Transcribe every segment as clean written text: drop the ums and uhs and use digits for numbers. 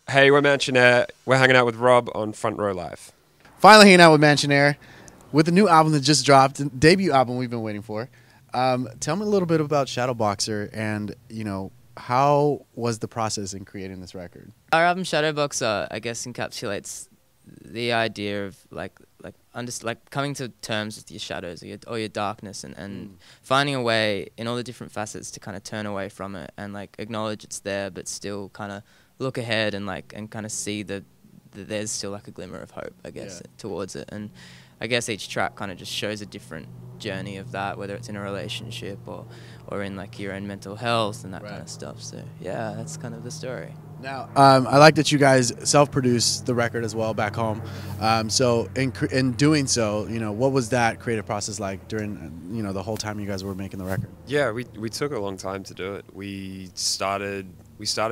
Hey, we're Mansionair. We're hanging out with Rob on Front Row Live. Finally hanging out with Mansionair with a new album that just dropped, debut album we've been waiting for. Tell me a little bit about Shadowboxer and, how was the process in creating this record? Our album Shadowboxer, I guess, encapsulates the idea of like coming to terms with your shadows or your darkness and finding a way in all the different facets to kind of turn away from it and like acknowledge it's there, but still kind of look ahead and kind of see that there's still like a glimmer of hope, I guess, towards it. And I guess each track kind of just shows a different journey of that, whether it's in a relationship or in like your own mental health and that kind of stuff. So yeah, that's kind of the story. Now, I like that you guys self-produce the record as well back home. So in doing so, what was that creative process like during, the whole time you guys were making the record? Yeah, we took a long time to do it. We started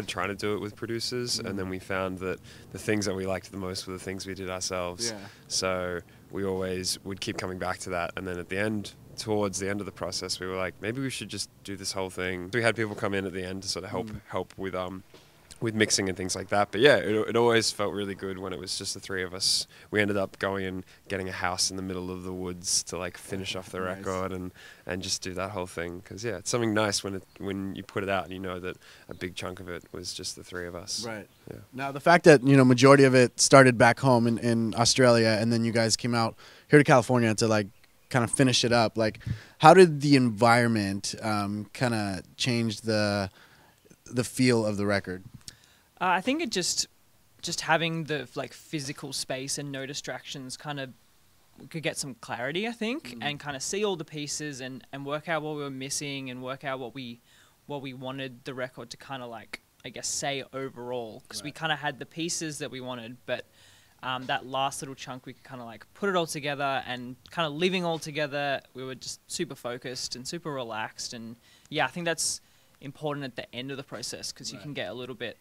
trying to do it with producers, and then we found that the things that we liked the most were the things we did ourselves. Yeah. So we always would keep coming back to that, and then at the end, towards the end of the process, we were like, maybe we should just do this whole thing. We had people come in at the end to sort of help with mixing and things like that. But yeah, it always felt really good when it was just the three of us. We ended up going and getting a house in the middle of the woods to like finish off the record and just do that whole thing. Because yeah, it's something nice when you put it out and you know that a big chunk of it was just the three of us. Right. Yeah. Now the fact that majority of it started back home in Australia, and then you guys came out here to California to like kind of finish it up. Like, how did the environment kind of change the feel of the record? I think it just having the like physical space and no distractions kind of could get some clarity, I think, and kind of see all the pieces and work out what we were missing and work out what we wanted the record to kind of like, I guess, say overall, because we kind of had the pieces that we wanted, but that last little chunk we could kind of like put it all together and kind of living all together. We were just super focused and super relaxed, and yeah, I think that's important at the end of the process, because you can get a little bit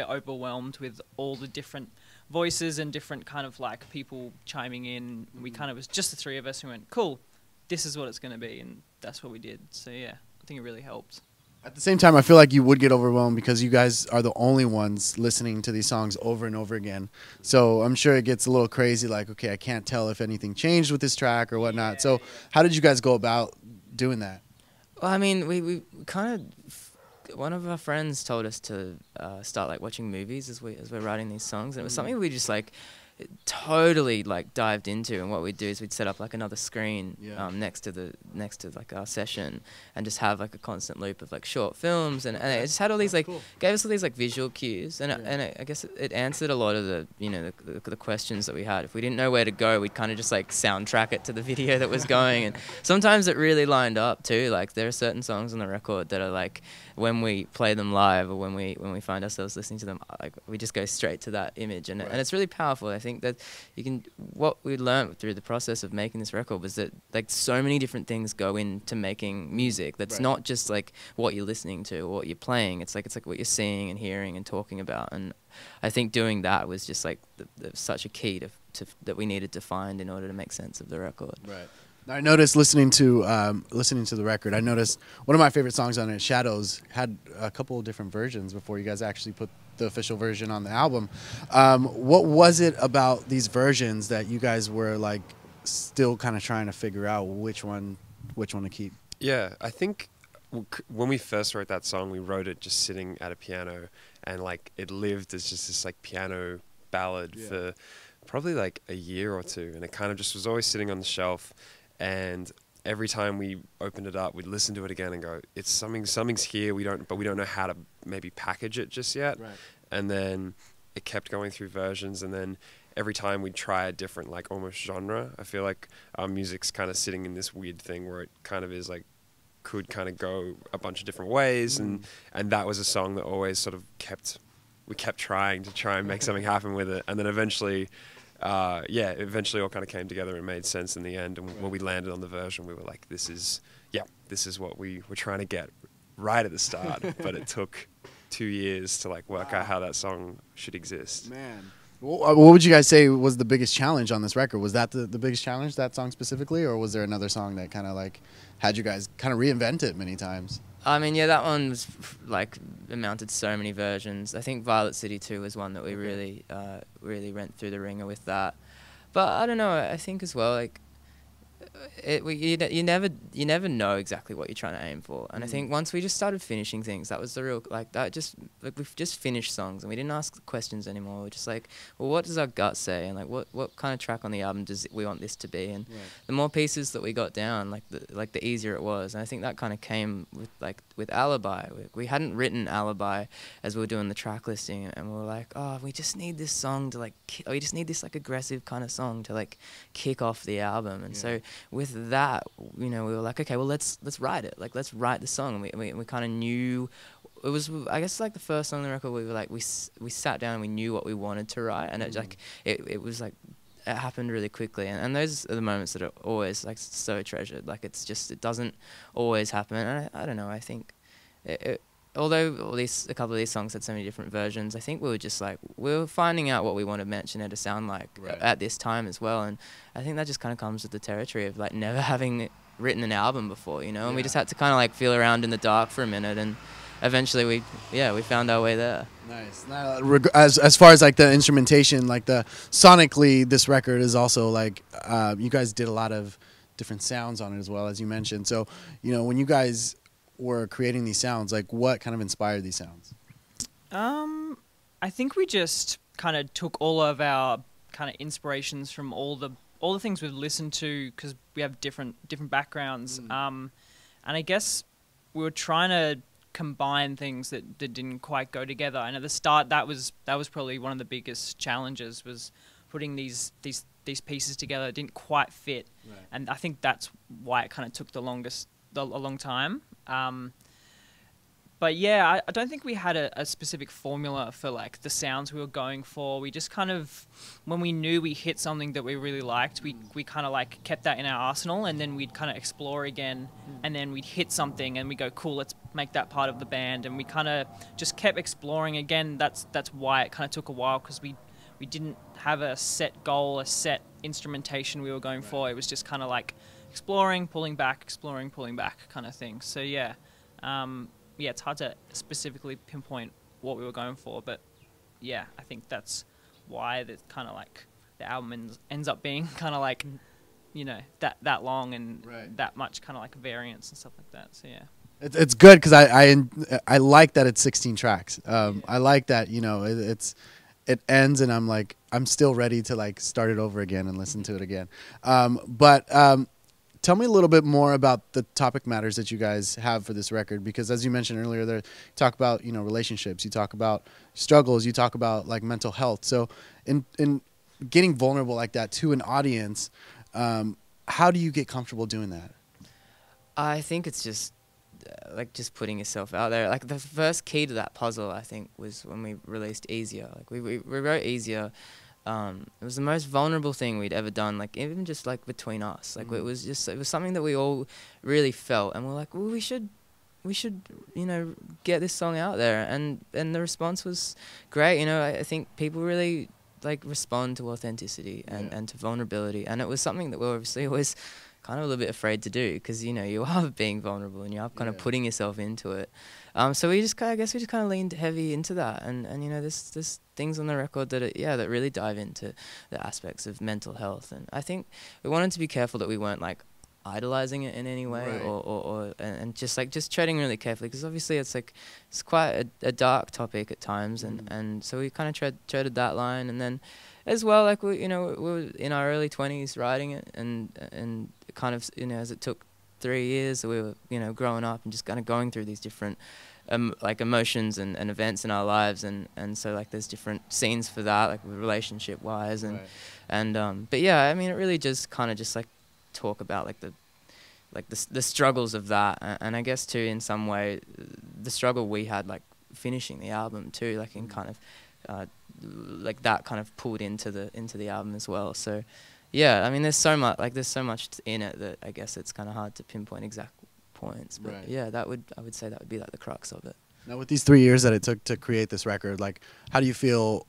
overwhelmed with all the different voices and different kind of like people chiming in. We kind of was just the three of us who went, cool, this is what it's going to be, and that's what we did. So yeah, I think it really helped. At the same time, I feel like you would get overwhelmed because you guys are the only ones listening to these songs over and over again. So I'm sure it gets a little crazy, like, okay, I can't tell if anything changed with this track or whatnot. So how did you guys go about doing that? Well, I mean, we kind of... One of our friends told us to start like watching movies as we're writing these songs, and it was something we just like totally like dived into. And what we'd do is we'd set up like another screen next to like our session, and just have like a constant loop of like short films, and it just had all these like gave us all these like visual cues, and I guess it answered a lot of the the questions that we had. If we didn't know where to go, we'd kind of just like soundtrack it to the video that was going, and sometimes it really lined up too. Like there are certain songs on the record that are like, when we play them live or when we find ourselves listening to them, like we just go straight to that image, and it's really powerful. I think that what we learned through the process of making this record was that like so many different things go into making music. That's not just like what you're listening to or what you're playing. It's like what you're seeing and hearing and talking about. And I think doing that was just like such a key to that we needed to find in order to make sense of the record. Right. I noticed listening to the record, I noticed one of my favorite songs on it, Shadows, had a couple of different versions before you guys actually put the official version on the album. What was it about these versions that you guys were like still kind of trying to figure out which one to keep? Yeah, I think when we first wrote that song, we wrote it just sitting at a piano, and like it lived as just this like piano ballad for probably like a year or two, and it kind of just was always sitting on the shelf. And every time we opened it up, we'd listen to it again and go, "It's something's here. But we don't know how to maybe package it just yet." Right. And then it kept going through versions, and then every time we'd try a different, like almost genre. I feel like our music's kind of sitting in this weird thing where it kind of is like could kind of go a bunch of different ways, and that was a song that always sort of we kept trying and make something happen with it, and then eventually. Eventually all kind of came together and made sense in the end. And when we landed on the version, we were like, this is what we were trying to get right at the start. But it took 2 years to like work out how that song should exist. Man. What would you guys say was the biggest challenge on this record? Was that the biggest challenge, that song specifically? Or was there another song that kind of like had you guys kind of reinvent it many times? I mean, yeah, that one was like amounted so many versions. I think Violet City 2 was one that we really went through the ringer with that. But I don't know. I think as well, like you never know exactly what you're trying to aim for. And I think once we just started finishing things, that was the real, like, that just, like, we've just finished songs and we didn't ask questions anymore. We're just like, well, what does our gut say? And like, what kind of track on the album does we want this to be? And the more pieces that we got down, the easier it was. And I think that kind of came with Alibi. We hadn't written Alibi as we were doing the track listing, and we were like, oh, we just need this song to like, we just need this like aggressive kind of song to like kick off the album. And so with that, you know, we were like, okay, well, let's write it. Like, let's write the song. And we kind of knew, it was, I guess, like the first song on the record, we were like, we sat down and we knew what we wanted to write. And it like, it was like, it happened really quickly. And those are the moments that are always like so treasured. Like, it's just, it doesn't always happen. And I don't know, I think although a couple of these songs had so many different versions, I think we were just like, we were finding out what we wanted Mansionair to sound like at this time as well. And I think that just kind of comes with the territory of like never having written an album before, you know. And we just had to kind of like feel around in the dark for a minute, and eventually we found our way there. Nice. Now, as far as like the instrumentation, like the sonically, this record is also like you guys did a lot of different sounds on it as well, as you mentioned. So, you know, when you guys were creating these sounds, like what kind of inspired these sounds? I think we just kind of took all of our kind of inspirations from all the things we've listened to, because we have different backgrounds. And I guess we were trying to combine things that didn't quite go together. And at the start, that was probably one of the biggest challenges, was putting these pieces together. It didn't quite fit, and I think that's why it kind of took a long time. But yeah, I don't think we had a specific formula for like the sounds we were going for. We just kind of, when we knew we hit something that we really liked, we kind of like kept that in our arsenal, and then we'd kind of explore again, and then we'd hit something and we go, cool, let's make that part of the band. And we kind of just kept exploring again. That's why it kind of took a while, because we didn't have a set goal, a set instrumentation we were going for. It was just kind of like exploring, pulling back kind of thing. So yeah, it's hard to specifically pinpoint what we were going for, but yeah, I think that's why the kind of like the album ends up being kind of like, you know, that long and that much kind of like variance and stuff like that. So yeah. It's good because I like that it's 16 tracks. I like that, you know, it ends and I'm like, I'm still ready to like start it over again and listen to it again. But tell me a little bit more about the topic matters that you guys have for this record, because as you mentioned earlier, there, you talk about, you know, relationships, you talk about struggles, you talk about like mental health. So in getting vulnerable like that to an audience, how do you get comfortable doing that? I think it's just like just putting yourself out there. Like the first key to that puzzle, I think, was when we released Easier. Like we wrote Easier. It was the most vulnerable thing we'd ever done, like even just like between us. Like it was something that we all really felt, and we're like, well, we should, you know, get this song out there. And the response was great. You know, I think people really like respond to authenticity and to vulnerability, and it was something that we're obviously always kind of a little bit afraid to do, because, you know, you are being vulnerable and you are kind of putting yourself into it. So we just kind of leaned heavy into that, and you know, there's things on the record that that really dive into the aspects of mental health. And I think we wanted to be careful that we weren't like idolizing it in any way, or just treading really carefully, because obviously it's quite a dark topic at times, and so we kind of treaded that line. And then as well, like we were in our early 20s writing it, and kind of, you know, as it took 3 years, we were, you know, growing up and just kind of going through these different like emotions and events in our lives, and so like there's different scenes for that, like relationship wise, and but yeah, I mean, it really just kind of just like talk about like the struggles of that, and I guess too in some way the struggle we had like finishing the album too, like in kind of like that kind of pulled into the album as well. So yeah, I mean, there's so much in it that I guess it's kind of hard to pinpoint exact points, but yeah, I would say that would be like the crux of it. Now, with these 3 years that it took to create this record, like, how do you feel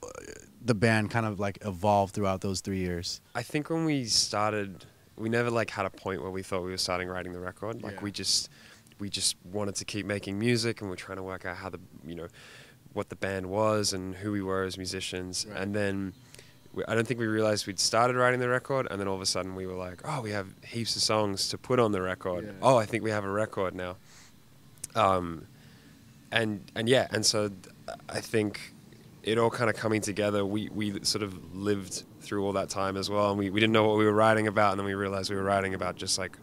the band kind of like evolved throughout those 3 years? I think when we started, we never like had a point where we thought we were starting writing the record. Like we we just wanted to keep making music, and we're trying to work out how what the band was and who we were as musicians. Right. And then I don't think we realized we'd started writing the record, and then all of a sudden we were like, oh, we have heaps of songs to put on the record. Yeah. Oh, I think we have a record now. And so I think it all kind of coming together. We sort of lived through all that time as well, and we didn't know what we were writing about, and then we realized we were writing about just like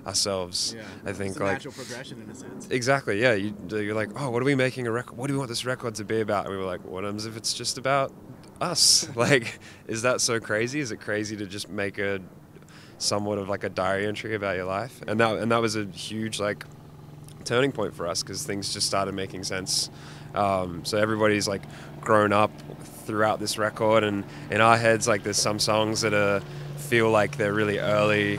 ourselves. Yeah. I think It's a like natural progression in a sense. exactly, yeah. You're like, oh, what are we making a record? What do we want this record to be about? And we were like, what happens if it's just about us? Like, is that so crazy? Is it crazy to just make a somewhat of like a diary entry about your life? And that was a huge like turning point for us, because things just started making sense. So everybody's like grown up throughout this record, and in our heads, like there's some songs that feel like they're really early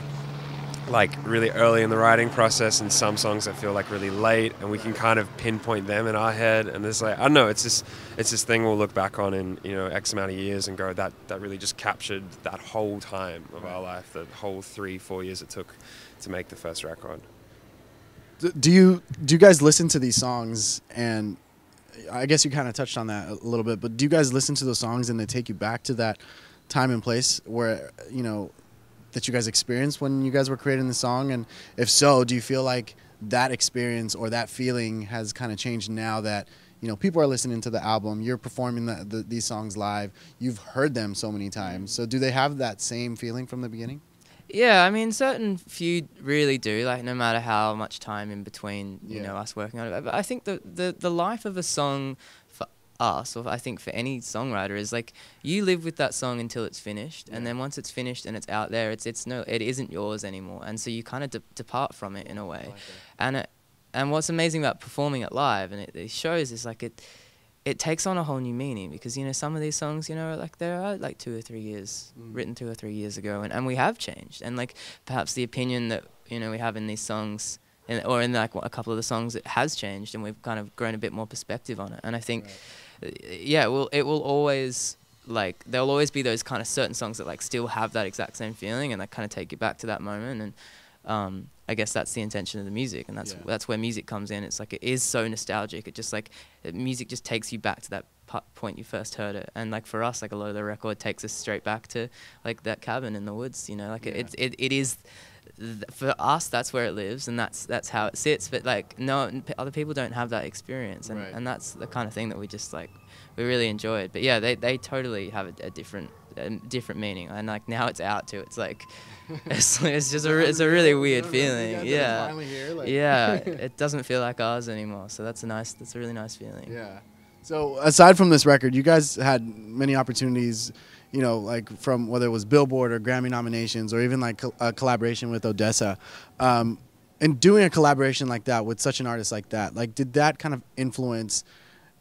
in the writing process, and some songs that feel like really late, and we can kind of pinpoint them in our head. And there's like, I don't know, it's this thing we'll look back on in X amount of years and go, that really just captured that whole time of our life, the whole 3-4 years it took to make the first record. Do you guys listen to these songs? And I guess you kind of touched on that a little bit, but do you guys listen to those songs and they take you back to that time and place where that you guys experienced when you guys were creating the song? And if so, do you feel like that experience or that feeling has kind of changed now that people are listening to the album, you're performing these songs live, you've heard them so many times, so do they have that same feeling from the beginning? Yeah, I mean, certain few really do, like no matter how much time in between us working on it. But I think the life of a song for us, or I think for any songwriter, is like you live with that song until it's finished, and then once it's finished and it's out there, it isn't yours anymore, and so you kind of depart from it in a way. And what's amazing about performing it live and it shows is like it takes on a whole new meaning, because some of these songs like they're like 2 or 3 years written 2 or 3 years ago, and we have changed, and like perhaps the opinion that we have in these songs or in like a couple of the songs, it has changed, and we've kind of grown a bit more perspective on it. And I think it will always, like, there'll always be those kind of certain songs that like still have that exact same feeling and that kind of take you back to that moment. And I guess that's the intention of the music, and that's where music comes in. It's like it is so nostalgic. It just like music just takes you back to that point you first heard it. And like for us, like a lot of the record takes us straight back to like that cabin in the woods. It is. For us, that's where it lives, and that's how it sits. But like, no, other people don't have that experience, and that's the kind of thing that we just like, we really enjoyed. But yeah, they totally have a different meaning, and like now it's out too. It's like, it's just it's a really weird feeling. Yeah, yeah, it doesn't feel like ours anymore. So that's a really nice feeling. Yeah. So aside from this record, you guys had many opportunities, like from whether it was Billboard or Grammy nominations or even like a collaboration with Odesza. And doing a collaboration like that with such an artist like that, like did that kind of influence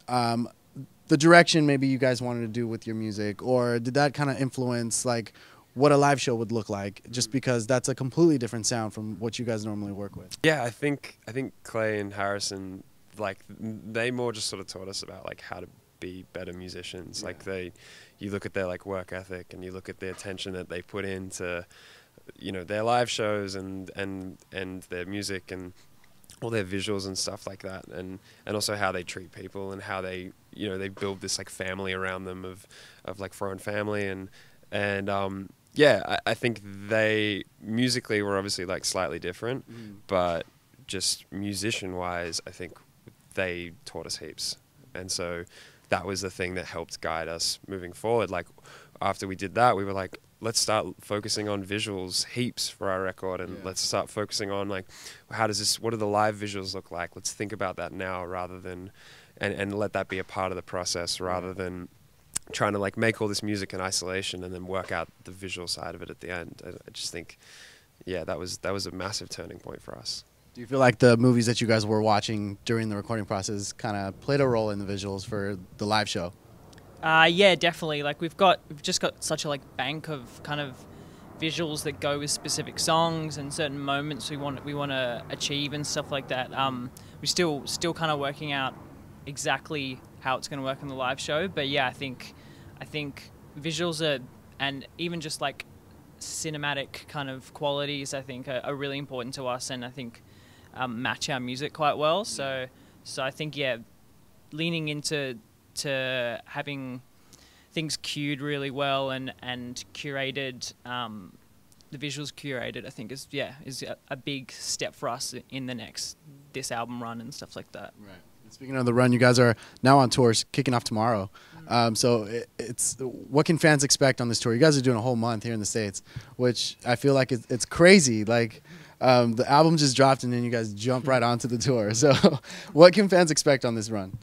the direction maybe you guys wanted to do with your music, or did that kind of influence like what a live show would look like, just because that's a completely different sound from what you guys normally work with? Yeah, I think Clay and Harrison, like, they more just sort of taught us about like how to be better musicians. Yeah. Like you look at their like work ethic, and you look at the attention that they put into their live shows and their music and all their visuals and stuff like that, and also how they treat people and how they they build this like family around them of like foreign family, and yeah, I think they musically were obviously like slightly different, but just musician wise, I think they taught us heaps. And so that was the thing that helped guide us moving forward. Like after we did that, we were like, let's start focusing on visuals heaps for our record, and let's start focusing on like, what do the live visuals look like? Let's think about that now, rather than, and let that be a part of the process, rather than trying to like make all this music in isolation and then work out the visual side of it at the end. I just think, yeah, that was a massive turning point for us. Do you feel like the movies that you guys were watching during the recording process kind of played a role in the visuals for the live show? Yeah, definitely. Like we've just got such a like bank of kind of visuals that go with specific songs and certain moments we want to achieve and stuff like that. We're still kind of working out exactly how it's going to work in the live show. But yeah, I think visuals are, and even just like cinematic kind of qualities, I think are really important to us. And I think match our music quite well. So I think leaning into having things cued really well and curated, the visuals curated, I think is a big step for us in this album run and stuff like that. Right. Speaking of the run, you guys are now on tours, kicking off tomorrow. So it's what can fans expect on this tour? You guys are doing a whole month here in the States, which I feel like it's crazy. Like the album just dropped and then you guys jump right onto the tour. So what can fans expect on this run?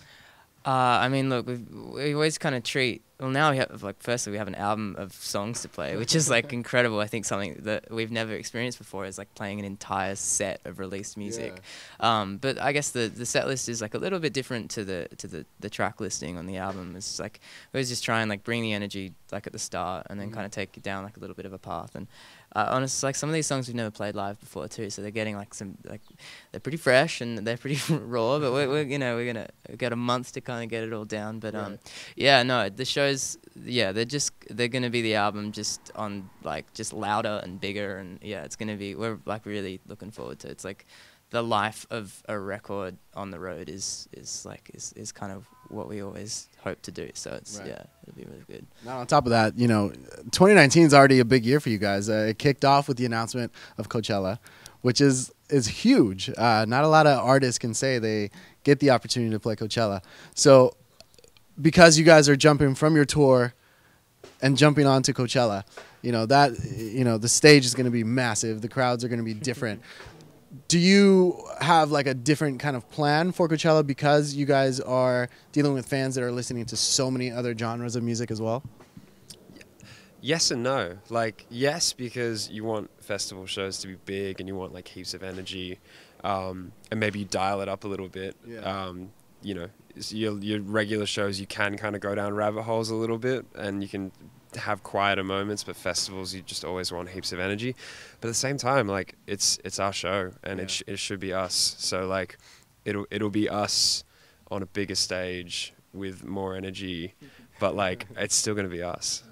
I mean, look, we always kind of treat. Well, now we have firstly we have an album of songs to play, which is like incredible. I think something that we've never experienced before is like playing an entire set of released music. Yeah. But I guess the set list is like a little bit different to the track listing on the album. It's like we always just try and like bring the energy like at the start and then kind of take it down like a little bit of a path. And honestly, like some of these songs we've never played live before too, so they're getting like they're pretty fresh and they're pretty raw. But we're gonna get a month to kind of get it all down. But the shows, they're gonna be the album just on like just louder and bigger, and it's gonna be, we're like really looking forward to it. It's like the life of a record on the road is kind of what we always hope to do. So it's it'll be really good. Now on top of that, 2019 is already a big year for you guys. It kicked off with the announcement of Coachella, which is huge. Not a lot of artists can say they get the opportunity to play Coachella. So because you guys are jumping from your tour and jumping onto Coachella, the stage is going to be massive. The crowds are going to be different. Do you have like a different kind of plan for Coachella because you guys are dealing with fans that are listening to so many other genres of music as well? Yes and no. Like, yes, because you want festival shows to be big and you want like heaps of energy, and maybe you dial it up a little bit. Yeah. Your regular shows, you can kind of go down rabbit holes a little bit and you can have quieter moments, but festivals you just always want heaps of energy. But at the same time, like it's our show and it should be us. So like it'll be us on a bigger stage with more energy, but like it's still gonna be us.